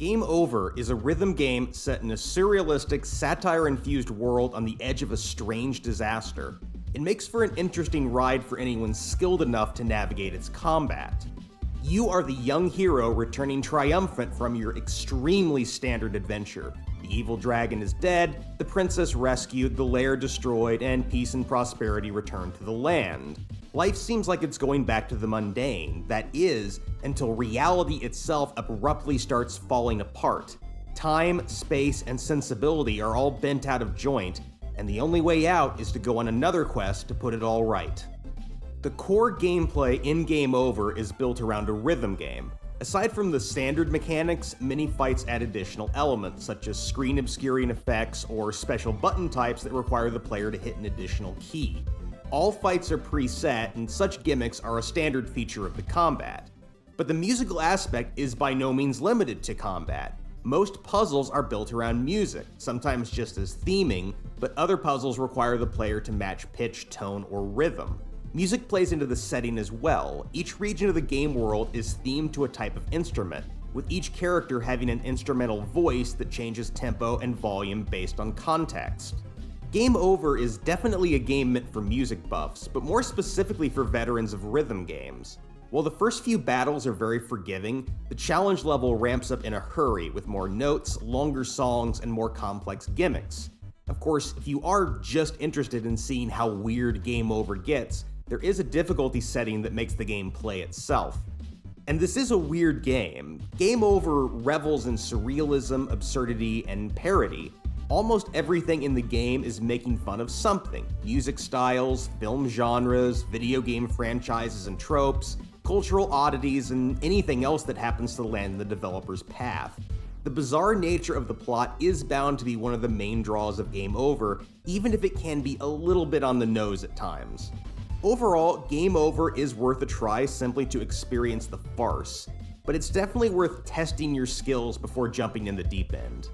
Game Over is a rhythm game set in a surrealistic, satire-infused world on the edge of a strange disaster. It makes for an interesting ride for anyone skilled enough to navigate its combat. You are the young hero returning triumphant from your extremely standard adventure. The evil dragon is dead, the princess rescued, the lair destroyed, and peace and prosperity return to the land. Life seems like it's going back to the mundane, that is, until reality itself abruptly starts falling apart. Time, space, and sensibility are all bent out of joint, and the only way out is to go on another quest to put it all right. The core gameplay in Game Over is built around a rhythm game. Aside from the standard mechanics, many fights add additional elements, such as screen obscuring effects or special button types that require the player to hit an additional key. All fights are preset, and such gimmicks are a standard feature of the combat. But the musical aspect is by no means limited to combat. Most puzzles are built around music, sometimes just as theming, but other puzzles require the player to match pitch, tone, or rhythm. Music plays into the setting as well. Each region of the game world is themed to a type of instrument, with each character having an instrumental voice that changes tempo and volume based on context. Game Over is definitely a game meant for music buffs, but more specifically for veterans of rhythm games. While the first few battles are very forgiving, the challenge level ramps up in a hurry with more notes, longer songs, and more complex gimmicks. Of course, if you are just interested in seeing how weird Game Over gets, there is a difficulty setting that makes the game play itself. And this is a weird game. Game Over revels in surrealism, absurdity, and parody. Almost everything in the game is making fun of something: music styles, film genres, video game franchises and tropes, cultural oddities, and anything else that happens to land in the developer's path. The bizarre nature of the plot is bound to be one of the main draws of Game Over, even if it can be a little bit on the nose at times. Overall, Game Over is worth a try simply to experience the farce, but it's definitely worth testing your skills before jumping in the deep end.